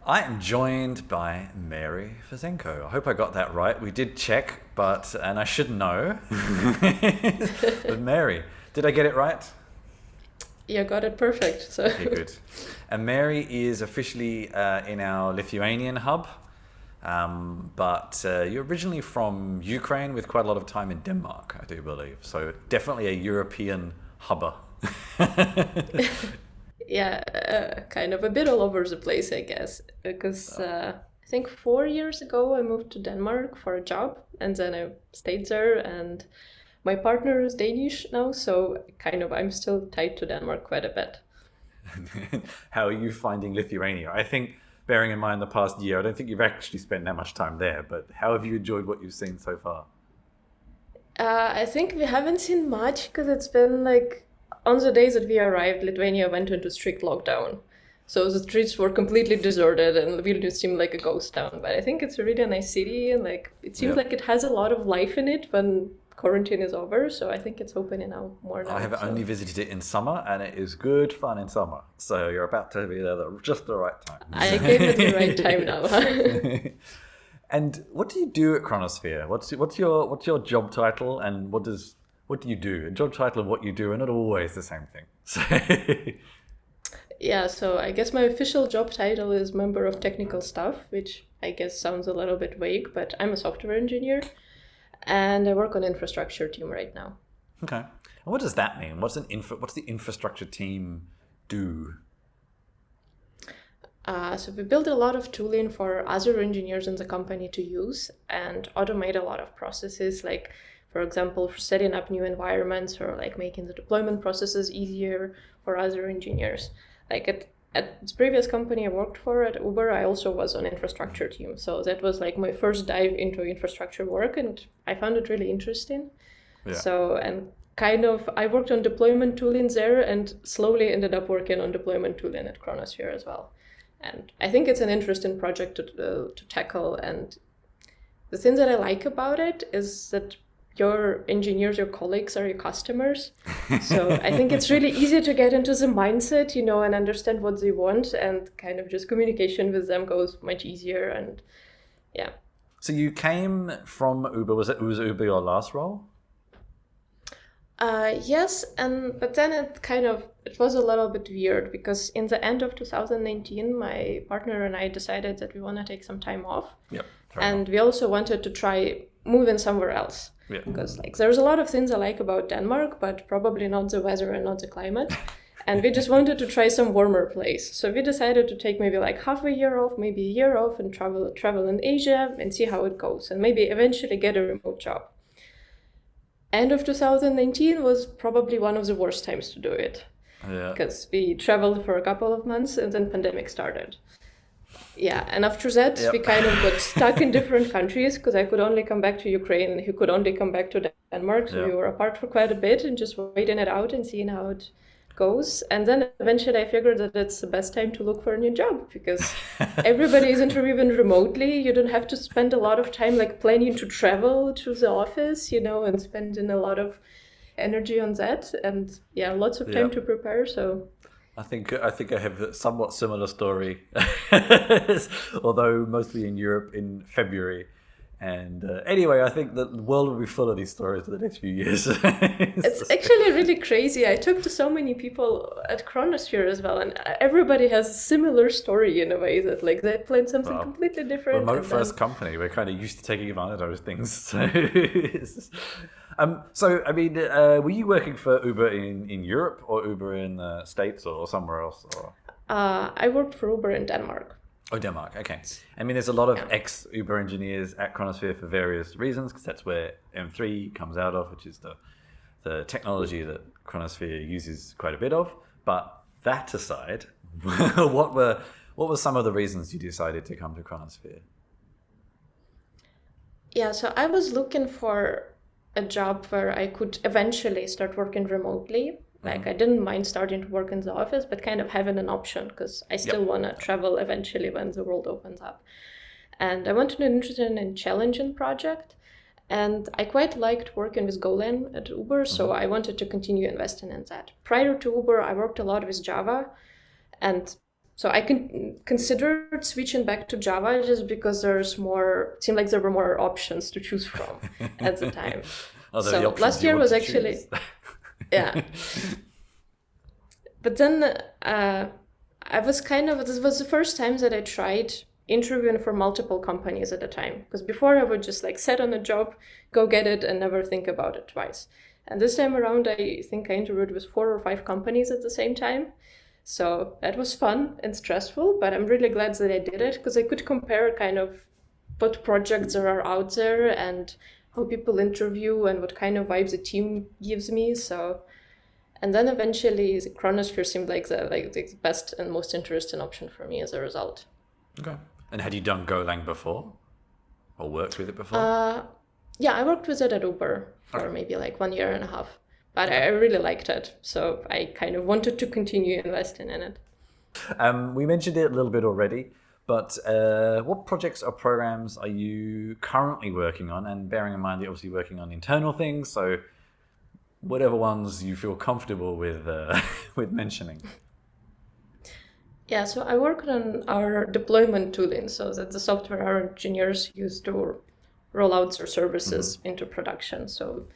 I am joined by Mary Fesenko. I hope I got that right. We did check, and I should know. But Mary, did I get it right? You got it perfect. So Okay, good. And Mary is officially in our Lithuanian hub, but you're originally from Ukraine with quite a lot of time in Denmark, I do believe. So definitely a European hubber. yeah, kind of a bit all over the place, I guess, because I think 4 years ago I moved to Denmark for a job, and then I stayed there. And my partner is Danish now, so I'm still tied to Denmark quite a bit. How are you finding Lithuania? I think, bearing in mind the past year, I don't think you've actually spent that much time there, but how have you enjoyed what you've seen so far? I think we haven't seen much because it's been like on the days that we arrived, Lithuania went into strict lockdown. So the streets were completely deserted and Vilnius seemed like a ghost town. But I think it's a really nice city, and it seems like it has a lot of life in it when quarantine is over. So I think it's opening now more now. I have only visited it in summer, and it is good fun in summer. So you're about to be there at just the right time. I came at the right time now. And what do you do at Chronosphere? What's your job title, and what do you do? A job title and what you do are not always the same thing. So yeah, so I guess my official job title is member of technical staff, which I guess sounds a little bit vague, but I'm a software engineer and I work on infrastructure team right now. Okay. And what does that mean? What's the infrastructure team do? So we build a lot of tooling for other engineers in the company to use and automate a lot of processes, like, for example, for setting up new environments or like making the deployment processes easier for other engineers. Like at the previous company I worked for at Uber, I also was on infrastructure team. So that was like my first dive into infrastructure work, and I found it really interesting. Yeah. So, and I worked on deployment tooling there and slowly ended up working on deployment tooling at Chronosphere as well. And I think it's an interesting project to tackle. And the thing that I like about it is that your engineers, your colleagues are your customers. So I think it's really easy to get into the mindset, and understand what they want, and kind of just communication with them goes much easier. And yeah. So you came from Uber. Was Uber your last role? Yes, but then it was a little bit weird because in the end of 2019, my partner and I decided that we want to take some time off. Yep. And we also wanted to try moving somewhere else. Yeah. Because there's a lot of things I like about Denmark, but probably not the weather and not the climate. And we just wanted to try some warmer place. So we decided to take maybe like half a year off, maybe a year off, and travel in Asia and see how it goes, and maybe eventually get a remote job. End of 2019 was probably one of the worst times to do it. Yeah. Because we traveled for a couple of months and then pandemic started. Yeah, and after that, we kind of got stuck in different countries because I could only come back to Ukraine and he could only come back to Denmark. So we were apart for quite a bit and just waiting it out and seeing how it goes. And then eventually I figured that it's the best time to look for a new job because everybody is interviewing remotely. You don't have to spend a lot of time like planning to travel to the office, and spending a lot of energy on that. And lots of time to prepare. So I think I have a somewhat similar story, although mostly in Europe in February. And anyway, I think the world will be full of these stories for the next few years. It's actually really crazy. I talked to so many people at Chronosphere as well, and everybody has a similar story in a way that like they planned something completely different. Remote first company, we're kind of used to taking advantage of those things. So I mean, were you working for Uber in Europe or Uber in the States or somewhere else? Or? I worked for Uber in Denmark. Oh, Denmark. Okay. I mean, there's a lot of ex-Uber engineers at Chronosphere for various reasons, because that's where M3 comes out of, which is the technology that Chronosphere uses quite a bit of. But that aside, what were some of the reasons you decided to come to Chronosphere? Yeah, so I was looking for a job where I could eventually start working remotely. Like I didn't mind starting to work in the office, but kind of having an option because I still want to travel eventually when the world opens up. And I wanted an interesting and challenging project. And I quite liked working with Golang at Uber, so I wanted to continue investing in that. Prior to Uber, I worked a lot with Java. And so I considered switching back to Java just because it seemed like there were more options to choose from at the time. So last year was actually, yeah. But then this was the first time that I tried interviewing for multiple companies at a time. Because before I would just like set on a job, go get it, and never think about it twice. And this time around, I think I interviewed with 4 or 5 companies at the same time. So that was fun and stressful, but I'm really glad that I did it because I could compare kind of what projects there are out there and how people interview and what kind of vibes the team gives me. So, and then eventually the Chronosphere seemed like the best and most interesting option for me as a result. Okay. And had you done Golang before or worked with it before? Yeah, I worked with it at Uber for maybe like 1.5 years. But I really liked it, so I kind of wanted to continue investing in it. We mentioned it a little bit already, but what projects or programs are you currently working on? And bearing in mind you're obviously working on internal things, so whatever ones you feel comfortable with with mentioning. Yeah, so I worked on our deployment tooling, so that the software our engineers use to roll out their services into production. So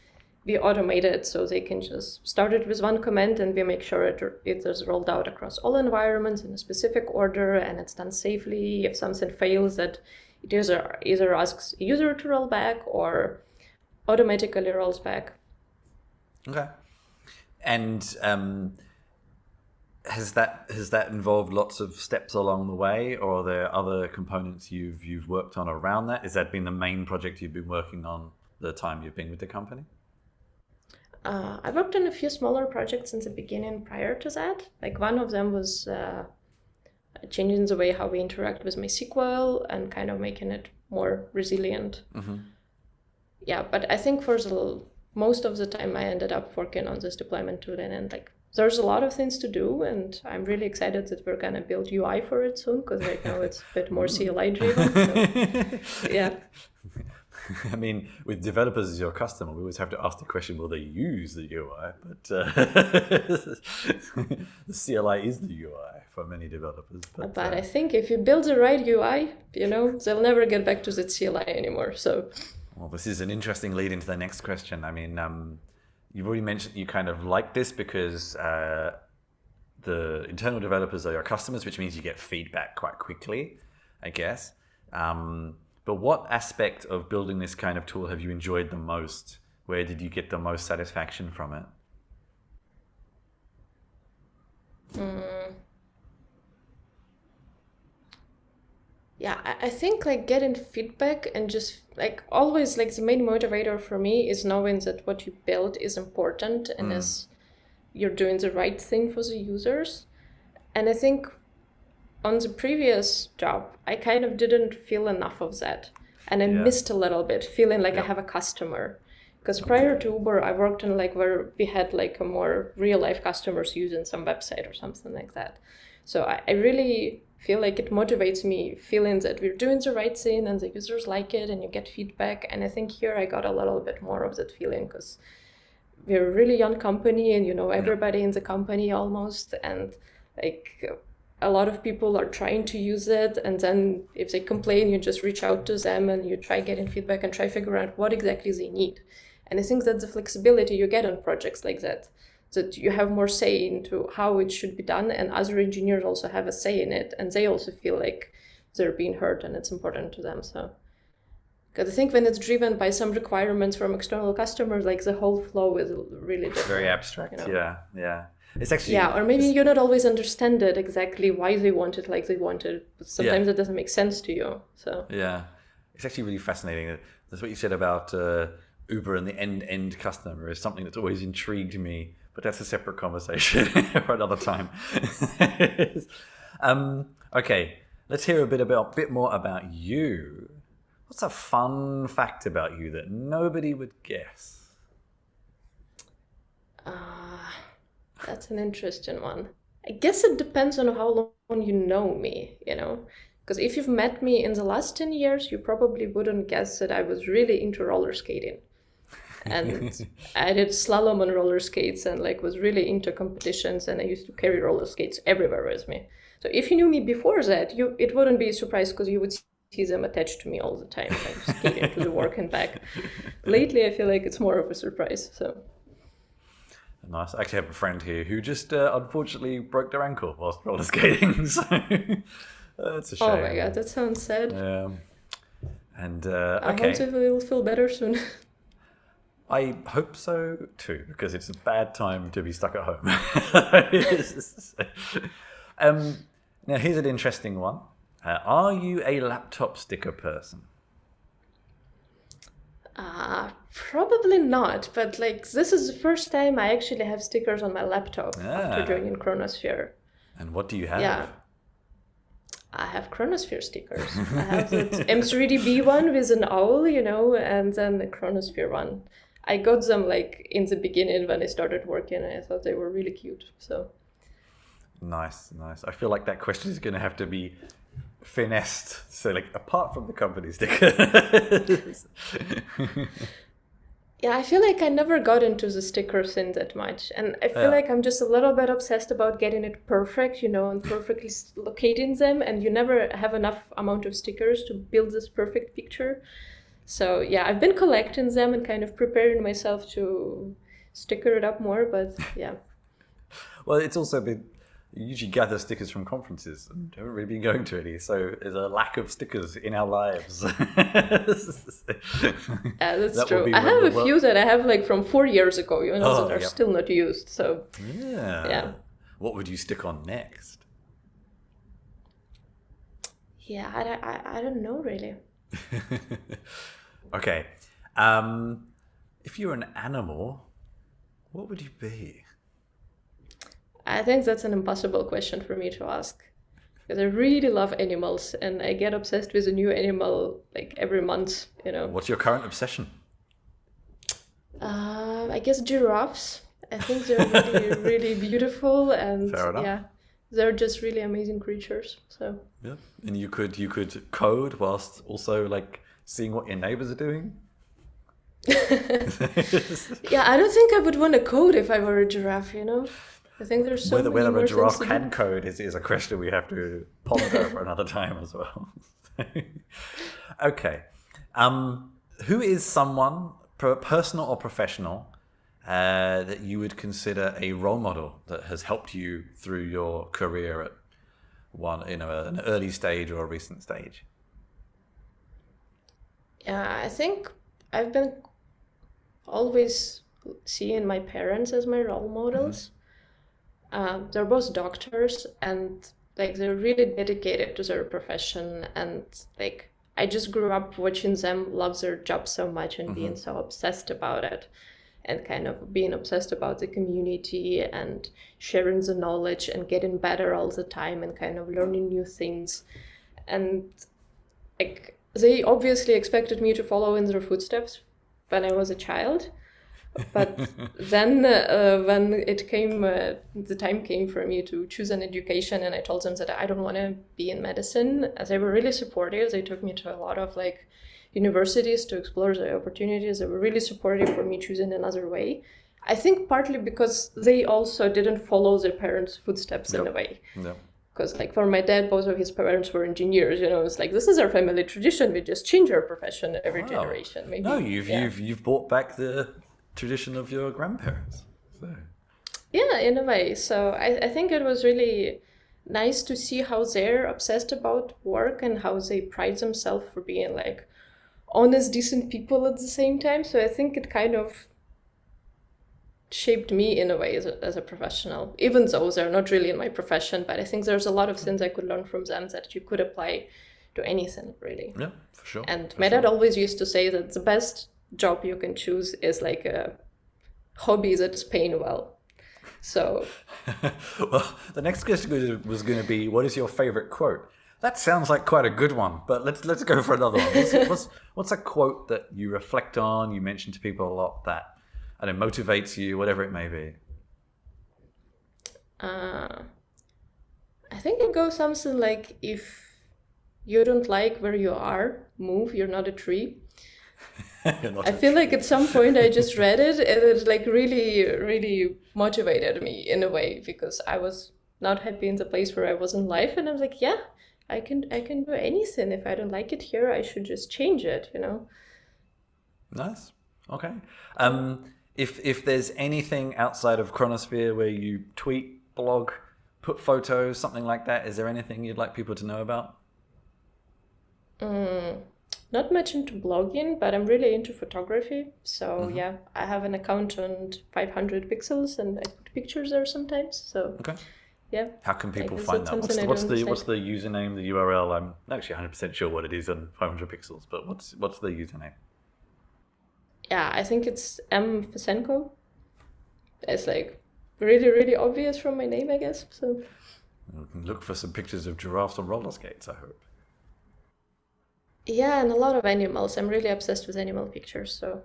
we automate it so they can just start it with one command and we make sure it is rolled out across all environments in a specific order and it's done safely. If something fails, that it either asks a user to roll back or automatically rolls back. Okay. And has that involved lots of steps along the way, or are there other components you've worked on around that? Has that been the main project you've been working on the time you've been with the company? I worked on a few smaller projects in the beginning prior to that. Like one of them was changing the way how we interact with MySQL and kind of making it more resilient. Yeah, but I think for most of the time I ended up working on this deployment tooling, and like there's a lot of things to do, and I'm really excited that we're gonna build UI for it soon because right now it's a bit more CLI driven. So, yeah. I mean, with developers as your customer, we always have to ask the question, will they use the UI? But the CLI is the UI for many developers. But I think if you build the right UI, they'll never get back to the CLI anymore. So, well, this is an interesting lead into the next question. I mean, you've already mentioned you kind of like this because the internal developers are your customers, which means you get feedback quite quickly, I guess. But what aspect of building this kind of tool have you enjoyed the most? Where did you get the most satisfaction from it? Yeah, I think like getting feedback and just like always like the main motivator for me is knowing that what you build is important and is you're doing the right thing for the users. And I think on the previous job, I kind of didn't feel enough of that. And I missed a little bit, feeling like I have a customer. Because prior to Uber, I worked in like where we had like a more real life customers using some website or something like that. So I really feel like it motivates me, feeling that we're doing the right thing and the users like it and you get feedback. And I think here I got a little bit more of that feeling because we're a really young company and everybody in the company almost. And like a lot of people are trying to use it, and then if they complain, you just reach out to them and you try getting feedback and try figure out what exactly they need. And I think that's the flexibility you get on projects like that you have more say into how it should be done, and other engineers also have a say in it, and they also feel like they're being heard and it's important to them. So, because I think when it's driven by some requirements from external customers, like the whole flow is really different. Very abstract, yeah. It's actually or maybe you don't always understand it exactly why they want it like they want it. But sometimes it doesn't make sense to you. So yeah, it's actually really fascinating. That's what you said about Uber and the end customer is something that's always intrigued me. But that's a separate conversation for another time. Okay, let's hear a bit more about you. What's a fun fact about you that nobody would guess? That's an interesting one. I guess it depends on how long you know me, Because if you've met me in the last 10 years, you probably wouldn't guess that I was really into roller skating. And I did slalom on roller skates and like was really into competitions, and I used to carry roller skates everywhere with me. So if you knew me before that, it wouldn't be a surprise because you would see them attached to me all the time, like skating to the work and back. Lately, I feel like it's more of a surprise. So nice. I actually have a friend here who just unfortunately broke their ankle whilst roller skating. So that's a shame. Oh my god, that sounds sad. Yeah. And I okay. hope it will feel better soon. I hope so too, because it's a bad time to be stuck at home. Now, here's an interesting one. Are you a laptop sticker person? Probably not, but like this is the first time I actually have stickers on my laptop after joining Chronosphere. And what do you have? Yeah. I have Chronosphere stickers. I have the M3DB one with an owl, and then the Chronosphere one. I got them like in the beginning when I started working, and I thought they were really cute. So nice. I feel like that question is going to have to be finessed. So, like, apart from the company stickers. Yeah, I feel like I never got into the sticker thing that much. And I feel like I'm just a little bit obsessed about getting it perfect, and perfectly locating them. And you never have enough amount of stickers to build this perfect picture. So yeah, I've been collecting them and kind of preparing myself to sticker it up more. But yeah. Well, it's also been... You usually gather stickers from conferences and haven't really been going to any, so there's a lack of stickers in our lives. That's true. I have a few that I have like from 4 years ago, that are still not used. So yeah. What would you stick on next? Yeah, I don't know really. Okay. If you're an animal, what would you be? I think that's an impossible question for me to ask, because I really love animals and I get obsessed with a new animal like every month, What's your current obsession? I guess giraffes. I think they're really, really beautiful, and yeah, they're just really amazing creatures. So yeah, and you could code whilst also like seeing what your neighbors are doing. Yeah, I don't think I would want to code if I were a giraffe, I think there's so many whether more a giraffe things can code is a question we have to ponder for another time as well. Okay. Who is someone, personal or professional, that you would consider a role model that has helped you through your career at an early stage or a recent stage? Yeah, I think I've been always seeing my parents as my role models. Mm-hmm. They're both doctors, and like they're really dedicated to their profession, and like I just grew up watching them love their job so much and being so obsessed about it, and kind of being obsessed about the community and sharing the knowledge and getting better all the time and kind of learning new things. And like they obviously expected me to follow in their footsteps when I was a child. But then when the time came for me to choose an education, and I told them that I don't want to be in medicine, they were really supportive. They took me to a lot of like universities to explore the opportunities. They were really supportive for me choosing another way. I think partly because they also didn't follow their parents' footsteps in a way. Yep. Because like for my dad, both of his parents were engineers. It's like this is our family tradition. We just change our profession every generation. Maybe. No, you've brought back the tradition of your grandparents. So yeah, in a way. So I think it was really nice to see how they're obsessed about work and how they pride themselves for being like honest, decent people at the same time. So I think it kind of shaped me in a way as a professional, even though they're not really in my profession. But I think there's a lot of things I could learn from them that you could apply to anything, really. Yeah, for sure. And my dad always used to say that the best job you can choose is like a hobby that is paying well. So well, the next question was going to be, what is your favorite quote? That sounds like quite a good one, but let's go for another one. What's a quote that you reflect on, you mention to people a lot, that motivates you, whatever it may be? I think it goes something like, if you don't like where you are, move, you're not a tree. I feel like at some point I just read it, and it like really, really motivated me in a way, because I was not happy in the place where I was in life, and I was like, yeah, I can do anything. If I don't like it here, I should just change it, you know. Nice. Okay. If there's anything outside of Chronosphere where you tweet, blog, put photos, something like that, is there anything you'd like people to know about? Not much into blogging, but I'm really into photography. So yeah, I have an account on 500 pixels, and I put pictures there sometimes. So okay. Yeah. How can people find that? What's the username, the URL? I'm not actually 100% sure what it is on 500 pixels, but what's the username? Yeah, I think it's M Fesenko. It's like really, really obvious from my name, I guess. So look for some pictures of giraffes on roller skates, I hope. Yeah, and a lot of animals. I'm really obsessed with animal pictures. So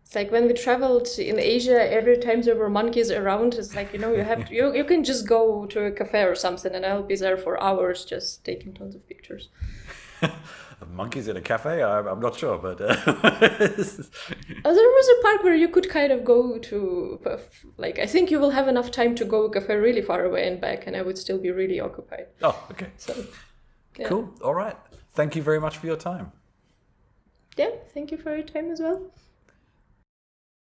it's like when we traveled in Asia, every time there were monkeys around, it's like, you know, you can just go to a cafe or something, and I'll be there for hours just taking tons of pictures. Monkeys in a cafe? I'm not sure, but there was a park where you could kind of go to, like, I think you will have enough time to go a cafe really far away and back, and I would still be really occupied. Oh, okay. So, yeah. Cool. All right. Thank you very much for your time. Yeah, thank you for your time as well.